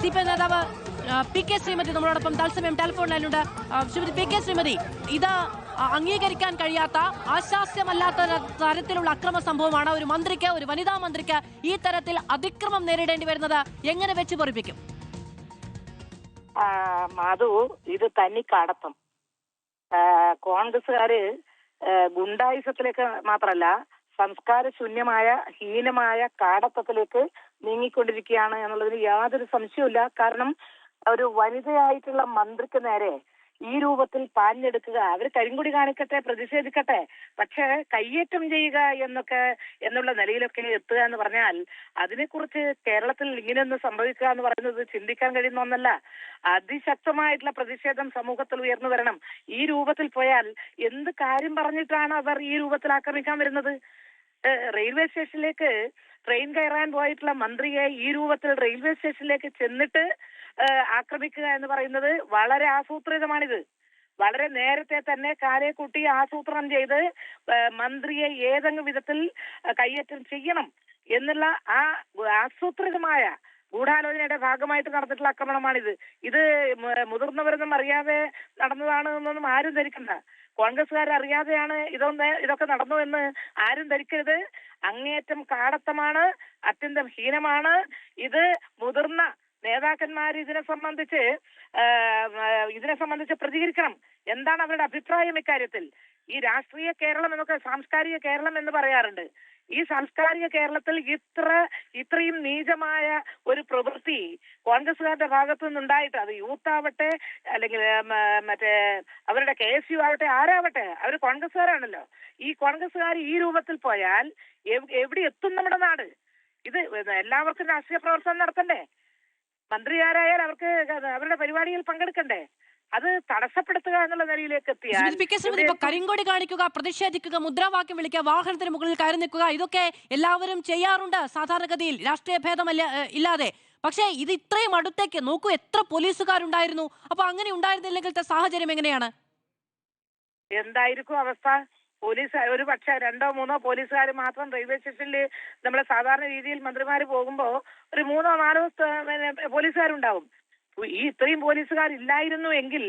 CPI നേതാവ് PK Shrimati നമ്മളോടൊപ്പം തത്സമയം ടെലിഫോൺ ലൈനിലുണ്ട്. ശ്രീമതി PK ശ്രീമതി, ഇത് അംഗീകരിക്കാൻ കഴിയാത്ത ആശാസ്യമല്ലാത്ത തരത്തിലുള്ള അക്രമ സംഭവമാണ്. ഒരു മന്ത്രിക്ക്, ഒരു വനിതാ മന്ത്രിക്ക് ഈ തരത്തിൽ അതിക്രമം നേരിടേണ്ടി വരുന്നത് എങ്ങനെ വെച്ച് പൊറിപ്പിക്കും? മാധു, ഇത് തന്നി കടത്തം. കോൺഗ്രസ്സുകാര് ഗുണ്ടായുസത്തിലേക്ക് മാത്രമല്ല, സംസ്കാര ശൂന്യമായ ഹീനമായ കാടത്തത്തിലേക്ക് നീങ്ങിക്കൊണ്ടിരിക്കുകയാണ് എന്നുള്ളതിന് യാതൊരു സംശയവുമില്ല. കാരണം ഒരു വനിതയായിട്ടുള്ള മന്ത്രിക്ക് നേരെ ഈ രൂപത്തിൽ പാഞ്ഞെടുക്കുക, അവർ കരിങ്കൊടി കാണിക്കട്ടെ, പ്രതിഷേധിക്കട്ടെ, പക്ഷെ കയ്യേറ്റം ചെയ്യുക എന്നുള്ള നിലയിലൊക്കെ എത്തുക എന്ന് പറഞ്ഞാൽ അതിനെക്കുറിച്ച് കേരളത്തിൽ ഇങ്ങനെയൊന്ന് സംഭവിക്കുക എന്ന് പറയുന്നത് ചിന്തിക്കാൻ കഴിയുന്ന ഒന്നല്ല. അതിശക്തമായിട്ടുള്ള പ്രതിഷേധം സമൂഹത്തിൽ ഉയർന്നു വരണം. ഈ രൂപത്തിൽ പോയാൽ എന്ത് കാര്യം പറഞ്ഞിട്ടാണ് അവർ ഈ രൂപത്തിൽ ആക്രമിക്കാൻ വരുന്നത്? റെയിൽവേ സ്റ്റേഷനിലേക്ക് ട്രെയിൻ കയറാൻ പോയിട്ടുള്ള മന്ത്രിയെ ഈ രൂപത്തിൽ റെയിൽവേ സ്റ്റേഷനിലേക്ക് ചെന്നിട്ട് ആക്രമിക്കുക എന്ന് പറയുന്നത് വളരെ ആസൂത്രിതമാണിത്. വളരെ നേരത്തെ തന്നെ കാലേക്കൂട്ടി ആസൂത്രണം ചെയ്ത് മന്ത്രിയെ ഏതെങ്കിലും വിധത്തിൽ കയ്യേറ്റം ചെയ്യണം എന്നുള്ള ആ ആസൂത്രിതമായ ഗൂഢാലോചനയുടെ ഭാഗമായിട്ട് നടന്നിട്ടുള്ള ആക്രമണമാണിത്. ഇത് മുതിർന്നവരൊന്നും അറിയാതെ നടന്നതാണ് എന്നൊന്നും ആരും ധരിക്കണ്ട. കോൺഗ്രസ്സുകാർ അറിയാതെയാണ് ഇതൊക്കെ നടന്നു എന്ന് ആരും ധരിക്കരുത്. അങ്ങേയറ്റം കാടത്തമാണ്, അത്യന്തം ഹീനമാണ്. ഇത് മുതിർന്ന നേതാക്കന്മാർ ഇതിനെ സംബന്ധിച്ച് പ്രതികരിക്കണം. എന്താണ് അവരുടെ അഭിപ്രായം ഇക്കാര്യത്തിൽ? ഈ രാഷ്ട്രീയ കേരളം എന്നൊക്കെ സാംസ്കാരിക കേരളം എന്ന് പറയാറുണ്ട്. ഈ സാംസ്കാരിക കേരളത്തിൽ ഇത്രയും നീചമായ ഒരു പ്രവൃത്തി കോൺഗ്രസ്സുകാരുടെ ഭാഗത്തു നിന്നുണ്ടായിട്ട്, അത് യൂത്ത് ആവട്ടെ അല്ലെങ്കിൽ മറ്റേ അവരുടെ KSU ആവട്ടെ, ആരാവട്ടെ, അവർ കോൺഗ്രസ്സുകാരാണല്ലോ. ഈ കോൺഗ്രസ്സുകാർ ഈ രൂപത്തിൽ പോയാൽ എവിടെ എത്തും നമ്മുടെ നാട്? ഇത് എല്ലാവർക്കും രാഷ്ട്രീയ പ്രവർത്തനം നടത്തണ്ടേ? മന്ത്രിമാരായാൽ അവർക്ക് അവരുടെ പരിപാടിയിൽ പങ്കെടുക്കണ്ടേ? അത് തടസ്സപ്പെടുത്തുക എന്നുള്ള നിലയിലേക്ക് എത്തിയാൽ കരിങ്കൊടി കാണിക്കുക, പ്രതിഷേധിക്കുക, മുദ്രാവാക്യം വിളിക്കുക, വാഹനത്തിന് മുകളിൽ കയറി നിൽക്കുക, ഇതൊക്കെ എല്ലാവരും ചെയ്യാറുണ്ട് സാധാരണഗതിയിൽ, രാഷ്ട്രീയ ഭേദമല്ല ഇല്ലാതെ. പക്ഷേ ഇത് ഇത്രയും അടുത്തേക്ക് നോക്കൂ, എത്ര പോലീസുകാരുണ്ടായിരുന്നു. അപ്പൊ അങ്ങനെ ഉണ്ടായിരുന്നില്ലെങ്കിലത്തെ സാഹചര്യം എങ്ങനെയാണ്? എന്തായിരിക്കും അവസ്ഥ? പോലീസ് ഒരു പക്ഷേ 2-3 പോലീസുകാർ മാത്രം റെയിൽവേ സ്റ്റേഷനിൽ നമ്മളെ സാധാരണ രീതിയിൽ മന്ത്രിമാർ പോകുമ്പോ ഒരു 3-4 പോലീസുകാരുണ്ടാവും. ഈ ഇത്രയും പോലീസുകാരില്ലായിരുന്നു എങ്കിൽ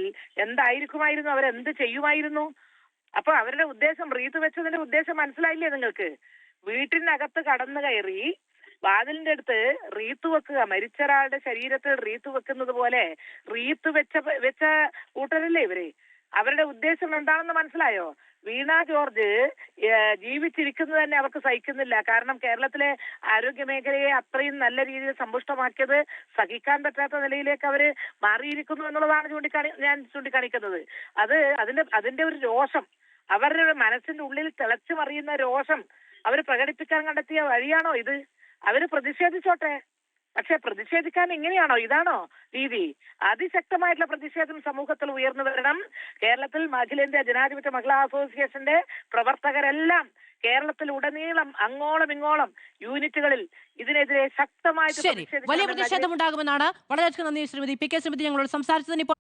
എന്തായിരിക്കുമായിരുന്നു? അവരെന്ത് ചെയ്യുമായിരുന്നു? അപ്പൊ അവരുടെ ഉദ്ദേശം, റീത്ത് വെച്ചതിന്റെ ഉദ്ദേശം മനസ്സിലായില്ലേ നിങ്ങൾക്ക്? വീട്ടിനകത്ത് കടന്നു കയറി വാതിലിന്റെ അടുത്ത് റീത്ത് വെക്കുക, മരിച്ച ഒരാളുടെ ശരീരത്തിൽ റീത്ത് വെക്കുന്നത് പോലെ റീത്ത് വെച്ച കൂട്ടരല്ലേ ഇവര്? അവരുടെ ഉദ്ദേശം എന്താണെന്ന് മനസ്സിലായോ? വീണ ജോർജ് ജീവിച്ചിരിക്കുന്നത് തന്നെ അവർക്ക് സഹിക്കുന്നില്ല. കാരണം കേരളത്തിലെ ആരോഗ്യ മേഖലയെ അത്രയും നല്ല രീതിയിൽ സമ്പുഷ്ടമാക്കിയത് സഹിക്കാൻ പറ്റാത്ത നിലയിലേക്ക് അവര് മാറിയിരിക്കുന്നു എന്നുള്ളതാണ് ഞാൻ ചൂണ്ടിക്കാണിക്കുന്നത്. അതിന്റെ ഒരു രോഷം, അവരുടെ മനസ്സിന്റെ ഉള്ളിൽ തിളച്ചു മറിയുന്ന രോഷം അവർ പ്രകടിപ്പിക്കാൻ കണ്ടെത്തിയ വഴിയാണോ ഇത്? അവര് പ്രതിഷേധിച്ചോട്ടെ, പക്ഷെ പ്രതിഷേധിക്കാൻ ഇങ്ങനെയാണോ? ഇതാണോ രീതി? അതിശക്തമായിട്ടുള്ള പ്രതിഷേധം സമൂഹത്തിൽ ഉയർന്നു വരണം. കേരളത്തിൽ അഖിലേന്ത്യാ ജനാധിപത്യ മഹിളാ അസോസിയേഷന്റെ പ്രവർത്തകരെല്ലാം കേരളത്തിൽ ഉടനീളം അങ്ങോളം ഇങ്ങോളം യൂണിറ്റുകളിൽ ഇതിനെതിരെ ശക്തമായിട്ട് വലിയ പ്രതിഷേധം ഉണ്ടാകുമെന്നാണ്. വളരെയധികം നന്ദി ശ്രീമതി PK ശ്രീമതി ഞങ്ങളോട് സംസാരിച്ചതിന്. ഇപ്പോൾ